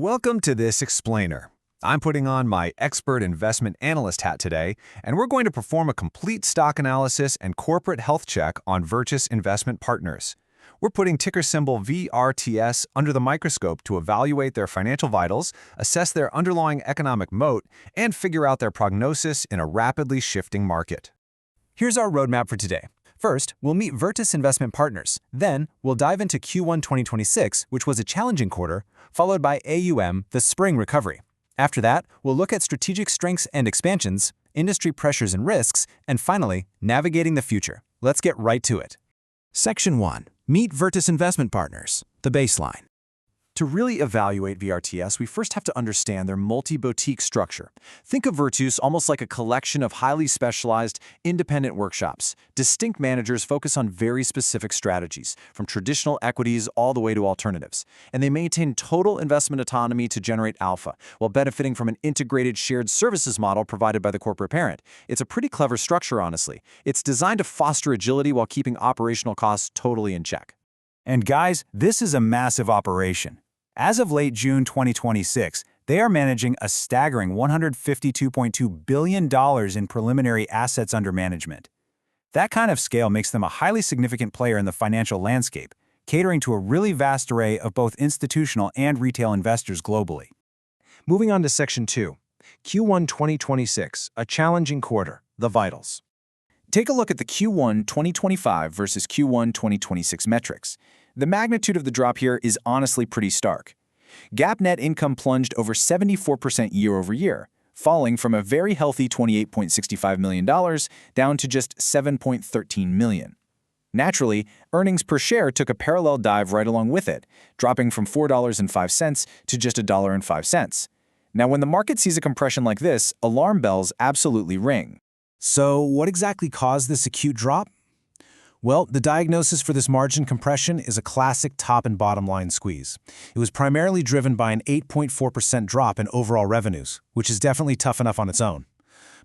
Welcome to this explainer. I'm putting on my expert investment analyst hat today, and we're going to perform a complete stock analysis and corporate health check on VRTS Investment Partners. We're putting ticker symbol VRTS under the microscope to evaluate their financial vitals, assess their underlying economic moat, and figure out their prognosis in a rapidly shifting market. Here's our roadmap for today. First, we'll meet VRTS Investment Partners. Then, we'll dive into Q1 2026, which was a challenging quarter, followed by AUM, the spring recovery. After that, we'll look at strategic strengths and expansions, industry pressures and risks, and finally, navigating the future. Let's get right to it. Section 1. Meet VRTS Investment Partners, the baseline. To really evaluate VRTS, we first have to understand their multi-boutique structure. Think of VRTS almost like a collection of highly specialized, independent workshops. Distinct managers focus on very specific strategies, from traditional equities all the way to alternatives. And they maintain total investment autonomy to generate alpha, while benefiting from an integrated shared services model provided by the corporate parent. It's a pretty clever structure, honestly. It's designed to foster agility while keeping operational costs totally in check. And guys, this is a massive operation. As of late June 2026, they are managing a staggering $152.2 billion in preliminary assets under management. That kind of scale makes them a highly significant player in the financial landscape, catering to a really vast array of both institutional and retail investors globally. Moving on to Section 2. Q1 2026, a challenging quarter, the vitals. Take a look at the Q1 2025 versus Q1 2026 metrics. The magnitude of the drop here is honestly pretty stark. GAAP net income plunged over 74% year-over-year, falling from a very healthy $28.65 million down to just $7.13 million. Naturally, earnings per share took a parallel dive right along with it, dropping from $4.05 to just $1.05. Now, when the market sees a compression like this, alarm bells absolutely ring. So, what exactly caused this acute drop? Well, the diagnosis for this margin compression is a classic top and bottom line squeeze. It was primarily driven by an 8.4% drop in overall revenues, which is definitely tough enough on its own.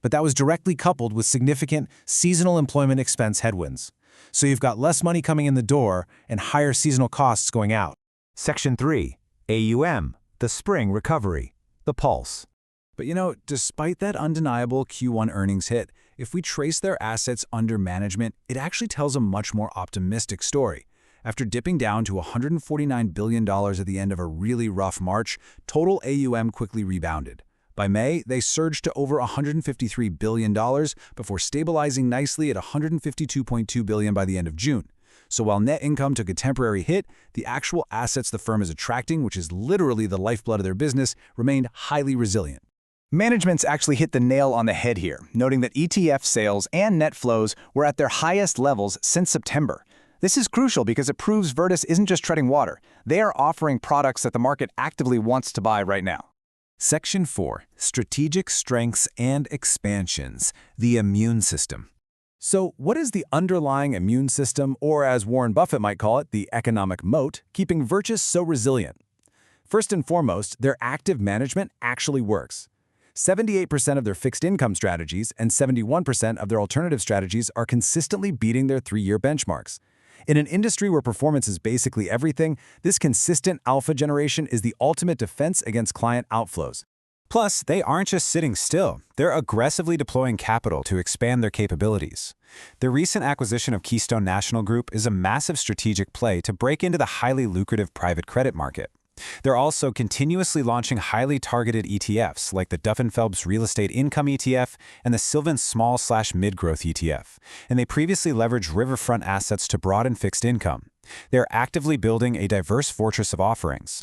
But that was directly coupled with significant seasonal employment expense headwinds. So you've got less money coming in the door and higher seasonal costs going out. Section 3. AUM, the spring recovery, the pulse. But despite that undeniable Q1 earnings hit, if we trace their assets under management, it actually tells a much more optimistic story. After dipping down to $149 billion at the end of a really rough March, total AUM quickly rebounded. By May, they surged to over $153 billion before stabilizing nicely at $152.2 billion by the end of June. So while net income took a temporary hit, the actual assets the firm is attracting, which is literally the lifeblood of their business, remained highly resilient. Management's actually hit the nail on the head here, noting that ETF sales and net flows were at their highest levels since September. This is crucial because it proves VRTS isn't just treading water. They are offering products that the market actively wants to buy right now. Section 4. Strategic Strengths and Expansions, the immune system. So what is the underlying immune system, or as Warren Buffett might call it, the economic moat, keeping VRTS so resilient? First and foremost, their active management actually works. 78% of their fixed income strategies and 71% of their alternative strategies are consistently beating their 3-year benchmarks. In an industry where performance is basically everything, this consistent alpha generation is the ultimate defense against client outflows. Plus, they aren't just sitting still. They're aggressively deploying capital to expand their capabilities. The recent acquisition of Keystone National Group is a massive strategic play to break into the highly lucrative private credit market. They're also continuously launching highly targeted ETFs like the Duff & Phelps Real Estate Income ETF and the Sylvan Small/Mid-Growth ETF, and they previously leveraged riverfront assets to broaden fixed income. They're actively building a diverse fortress of offerings.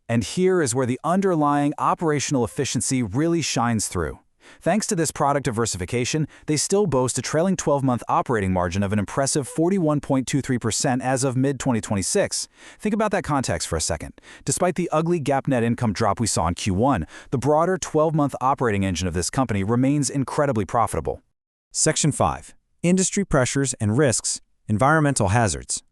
And here is where the underlying operational efficiency really shines through. Thanks to this product diversification, they still boast a trailing 12-month operating margin of an impressive 41.23% as of mid-2026. Think about that context for a second. Despite the ugly GAAP net income drop we saw in Q1, the broader 12-month operating engine of this company remains incredibly profitable. Section 5. Industry pressures and risks, environmental hazards.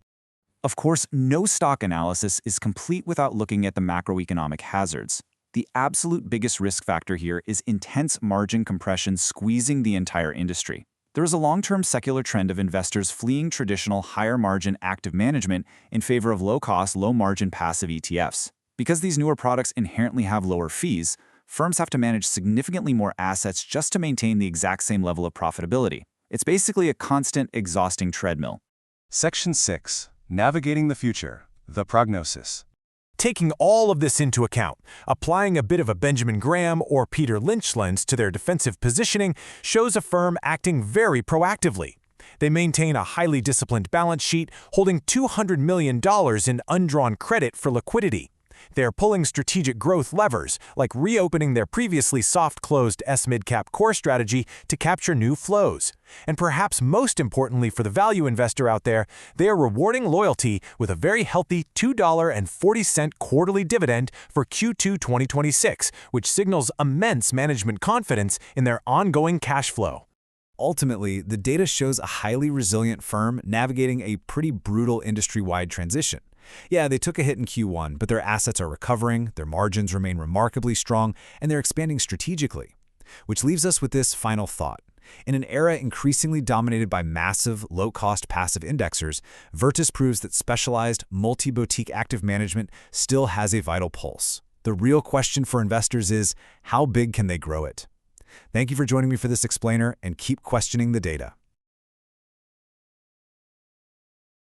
Of course, no stock analysis is complete without looking at the macroeconomic hazards. The absolute biggest risk factor here is intense margin compression squeezing the entire industry. There is a long-term secular trend of investors fleeing traditional higher-margin active management in favor of low-cost, low-margin passive ETFs. Because these newer products inherently have lower fees, firms have to manage significantly more assets just to maintain the exact same level of profitability. It's basically a constant, exhausting treadmill. Section 6. Navigating the Future. The Prognosis. Taking all of this into account, applying a bit of a Benjamin Graham or Peter Lynch lens to their defensive positioning shows a firm acting very proactively. They maintain a highly disciplined balance sheet, holding $200 million in undrawn credit for liquidity. They're pulling strategic growth levers, like reopening their previously soft-closed S-Mid-Cap core strategy to capture new flows. And perhaps most importantly for the value investor out there, they are rewarding loyalty with a very healthy $2.40 quarterly dividend for Q2 2026, which signals immense management confidence in their ongoing cash flow. Ultimately, the data shows a highly resilient firm navigating a pretty brutal industry-wide transition. Yeah, they took a hit in Q1, but their assets are recovering, their margins remain remarkably strong, and they're expanding strategically. Which leaves us with this final thought. In an era increasingly dominated by massive, low-cost passive indexers, VRTS proves that specialized, multi-boutique active management still has a vital pulse. The real question for investors is, how big can they grow it? Thank you for joining me for this explainer, and keep questioning the data.